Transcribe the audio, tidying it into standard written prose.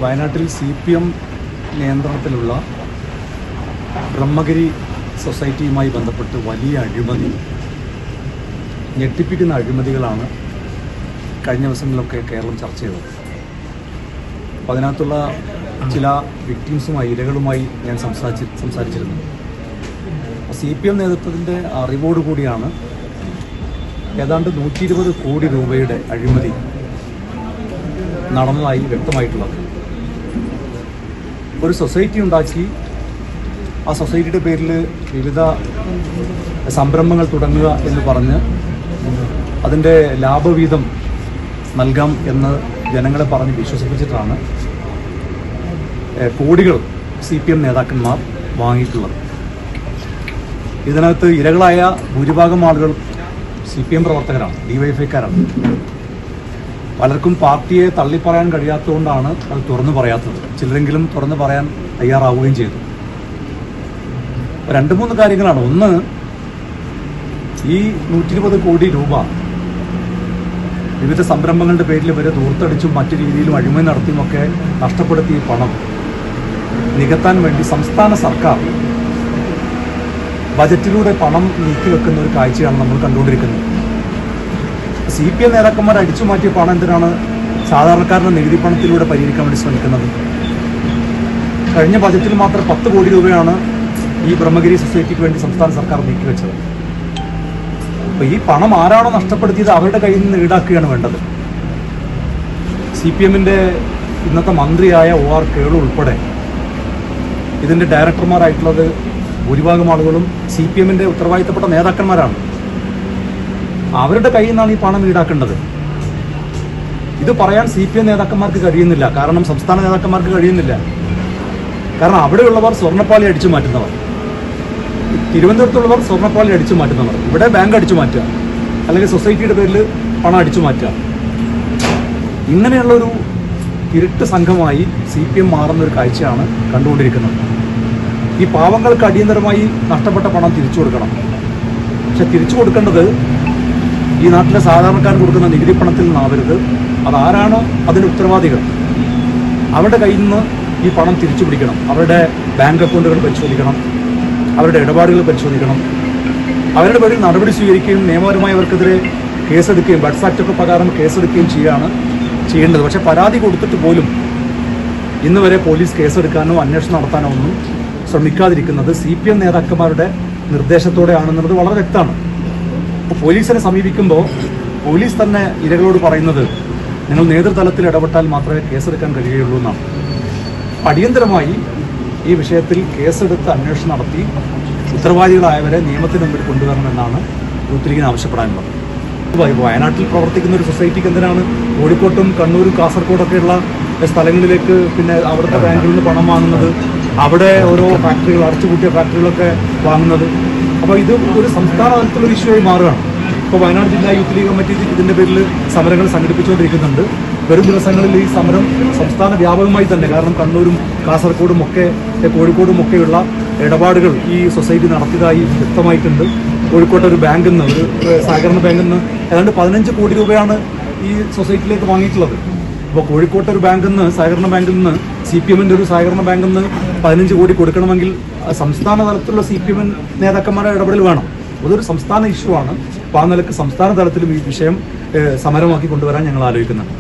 വയനാട്ടിൽ CPM നിയന്ത്രണത്തിലുള്ള ബ്രഹ്മഗിരി സൊസൈറ്റിയുമായി ബന്ധപ്പെട്ട് വലിയ അഴിമതി, ഞെട്ടിപ്പിക്കുന്ന അഴിമതികളാണ് കഴിഞ്ഞ ദിവസങ്ങളിലൊക്കെ കേരളം ചർച്ച ചെയ്തത്. അപ്പോൾ അതിനകത്തുള്ള ചില വിക്ടിംസുമായി, ഇരകളുമായി ഞാൻ സംസാരിച്ചിരുന്നു. CPM നേതൃത്വത്തിൻ്റെ അറിവോടുകൂടിയാണ് ഏതാണ്ട് 120 കോടി രൂപയുടെ അഴിമതി നടന്നതായി വ്യക്തമായിട്ടുള്ളത്. ഒരു സൊസൈറ്റി ഉണ്ടാക്കി ആ സൊസൈറ്റിയുടെ പേരിൽ വിവിധ സംരംഭങ്ങൾ തുടങ്ങുക എന്ന് പറഞ്ഞ് അതിൻ്റെ ലാഭവീതം നൽകാം എന്ന് ജനങ്ങളെ പറഞ്ഞ് വിശ്വസിപ്പിച്ചിട്ടാണ് കോടികൾ CPM നേതാക്കന്മാർ വാങ്ങിയിട്ടുള്ളത്. ഇതിനകത്ത് ഇരകളായ ഭൂരിഭാഗം ആളുകൾ CPM പ്രവർത്തകരാണ്, DYFIക്കാരാണ്. പലർക്കും പാർട്ടിയെ തള്ളിപ്പറയാൻ കഴിയാത്തതുകൊണ്ടാണ് അത് തുറന്നു പറയാത്തത്. ചിലരെങ്കിലും തുറന്നു പറയാൻ തയ്യാറാവുകയും ചെയ്തു. 2-3 കാര്യങ്ങളാണ്. ഒന്ന്, ഈ 120 കോടി രൂപ വിവിധ സംരംഭങ്ങളുടെ പേരിൽ വരെ ദൂർത്തടിച്ചും മറ്റു രീതിയിലും അഴിമതി നടത്തിയുമൊക്കെ നഷ്ടപ്പെടുത്തിയ പണം നികത്താൻ വേണ്ടി സംസ്ഥാന സർക്കാർ ബജറ്റിലൂടെ പണം നീക്കിവെക്കുന്ന ഒരു കാഴ്ചയാണ് നമ്മൾ കണ്ടുകൊണ്ടിരിക്കുന്നത്. CPM നേതാക്കന്മാർ അടിച്ചു മാറ്റിയ പണം എന്തിനാണ് സാധാരണക്കാരൻ്റെ നികുതി പണത്തിലൂടെ പരിഹരിക്കാൻ വേണ്ടി ശ്രമിക്കുന്നത്? കഴിഞ്ഞ ബജറ്റിൽ മാത്രം 10 കോടി രൂപയാണ് ഈ ബ്രഹ്മഗിരി സൊസൈറ്റിക്ക് വേണ്ടി സംസ്ഥാന സർക്കാർ നീക്കിവെച്ചത്. അപ്പോൾ ഈ പണം ആരാണോ നഷ്ടപ്പെടുത്തിയത് അവരുടെ കയ്യിൽ നിന്ന് ഈടാക്കുകയാണ് വേണ്ടത്. CPMൻ്റെ ഇന്നത്തെ മന്ത്രിയായ OR കേളു ഉൾപ്പെടെ ഇതിൻ്റെ ഡയറക്ടർമാരായിട്ടുള്ളത് ഭൂരിഭാഗം ആളുകളും CPMൻ്റെ ഉത്തരവാദിത്തപ്പെട്ട നേതാക്കന്മാരാണ്. അവരുടെ കയ്യിൽ നിന്നാണ് ഈ പണം ഈടാക്കേണ്ടത്. ഇത് പറയാൻ CPM നേതാക്കന്മാർക്ക് കഴിയുന്നില്ല. കാരണം സംസ്ഥാന നേതാക്കന്മാർക്ക് കഴിയുന്നില്ല. കാരണം അവിടെയുള്ളവർ സ്വർണ്ണപ്പാളി അടിച്ചു മാറ്റുന്നവർ, തിരുവനന്തപുരത്തുള്ളവർ സ്വർണ്ണപ്പാളി അടിച്ചു മാറ്റുന്നവർ, ഇവിടെ ബാങ്ക് അടിച്ചു മാറ്റുക, അല്ലെങ്കിൽ സൊസൈറ്റിയുടെ പേരിൽ പണം അടിച്ചു മാറ്റുക. ഇങ്ങനെയുള്ളൊരു ഇരുട്ട് സംഘമായി CPM മാറുന്നൊരു കാഴ്ചയാണ് കണ്ടുകൊണ്ടിരിക്കുന്നത്. ഈ പാവങ്ങൾക്ക് അടിയന്തരമായി നഷ്ടപ്പെട്ട പണം തിരിച്ചു കൊടുക്കണം. പക്ഷെ തിരിച്ചു കൊടുക്കേണ്ടത് ഈ നാട്ടിലെ സാധാരണക്കാരൻ കൊടുക്കുന്ന നികുതി പണത്തിൽ നിന്നാവരുത്. അതാരാണോ അതിൻ്റെ ഉത്തരവാദികൾ അവരുടെ കയ്യിൽ നിന്ന് ഈ പണം തിരിച്ചു പിടിക്കണം. അവരുടെ ബാങ്ക് അക്കൗണ്ടുകൾ പരിശോധിക്കണം, അവരുടെ ഇടപാടുകൾ പരിശോധിക്കണം, അവരുടെ പേരിൽ നടപടി സ്വീകരിക്കുകയും നിയമപരമായി അവർക്കെതിരെ കേസെടുക്കുകയും ബഡ്സ് ആക്ടൊക്കെ പ്രകാരം കേസെടുക്കുകയും ചെയ്യേണ്ടത്. പക്ഷെ പരാതി കൊടുത്തിട്ട് പോലും ഇന്ന് വരെ പോലീസ് കേസെടുക്കാനോ അന്വേഷണം നടത്താനോ ഒന്നും ശ്രമിക്കാതിരിക്കുന്നത് CPM നേതാക്കന്മാരുടെ നിർദ്ദേശത്തോടെയാണെന്നുള്ളത് വളരെ വ്യക്തമാണ്. അപ്പോൾ പോലീസിനെ സമീപിക്കുമ്പോൾ പോലീസ് തന്നെ ഇരകളോട് പറയുന്നത് നിങ്ങൾ നേതൃതലത്തിൽ ഇടപെട്ടാൽ മാത്രമേ കേസെടുക്കാൻ കഴിയുകയുള്ളൂ എന്നാണ്. അടിയന്തരമായി ഈ വിഷയത്തിൽ കേസെടുത്ത് അന്വേഷണം നടത്തി ഉത്തരവാദികളായവരെ നിയമത്തിന് മുമ്പിൽ കൊണ്ടുവരണമെന്നാണ് യൂത്ത് ലീഗിന് ആവശ്യപ്പെടാനുള്ളത്. വയനാട്ടിൽ പ്രവർത്തിക്കുന്ന ഒരു സൊസൈറ്റിക്ക് എന്തിനാണ് കോഴിക്കോട്ടും കണ്ണൂരും കാസർഗോഡൊക്കെയുള്ള സ്ഥലങ്ങളിലേക്ക് പിന്നെ അവിടുത്തെ ബാങ്കിൽ നിന്ന് പണം വാങ്ങുന്നത്, അവിടെ ഓരോ ഫാക്ടറികൾ, അടച്ചുപൂട്ടിയ ഫാക്ടറികളൊക്കെ വാങ്ങുന്നത്? അപ്പോൾ ഇത് ഒരു സംസ്ഥാന തലത്തിലൊരു ഇഷ്യൂവായി മാറുകയാണ്. ഇപ്പോൾ വയനാട് ജില്ലാ യൂത്ത് ലീഗ് കമ്മിറ്റി ഇതിൻ്റെ പേരിൽ സമരങ്ങൾ സംഘടിപ്പിച്ചുകൊണ്ടിരിക്കുന്നുണ്ട്. വരും ദിവസങ്ങളിൽ ഈ സമരം സംസ്ഥാന വ്യാപകമായി തന്നെ, കാരണം കണ്ണൂരും കാസർഗോഡും ഒക്കെ കോഴിക്കോടും ഒക്കെയുള്ള ഇടപാടുകൾ ഈ സൊസൈറ്റി നടത്തിയതായി വ്യക്തമായിട്ടുണ്ട്. കോഴിക്കോട്ടെ ഒരു ബാങ്കിൽ നിന്ന്, ഒരു സഹകരണ ബാങ്കിൽ നിന്ന് ഏതാണ്ട് 15 കോടി രൂപയാണ് ഈ സൊസൈറ്റിയിലേക്ക് വാങ്ങിയിട്ടുള്ളത്. അപ്പോൾ കോഴിക്കോട്ടെ ഒരു ബാങ്കിൽ നിന്ന്, സഹകരണ ബാങ്കിൽ നിന്ന്, CPMൻ്റെ ഒരു സഹകരണ ബാങ്കിൽ നിന്ന് 15 കോടി കൊടുക്കണമെങ്കിൽ സംസ്ഥാന തലത്തിലുള്ള CPM നേതാക്കന്മാരുടെ ഇടപെടൽ വേണം. അതൊരു സംസ്ഥാന ഇഷ്യൂ ആണ്. അപ്പോൾ ആ നിലക്ക് സംസ്ഥാന തലത്തിലും ഈ വിഷയം സമരമാക്കി കൊണ്ടുവരാൻ ഞങ്ങൾ ആലോചിക്കുന്നുണ്ട്.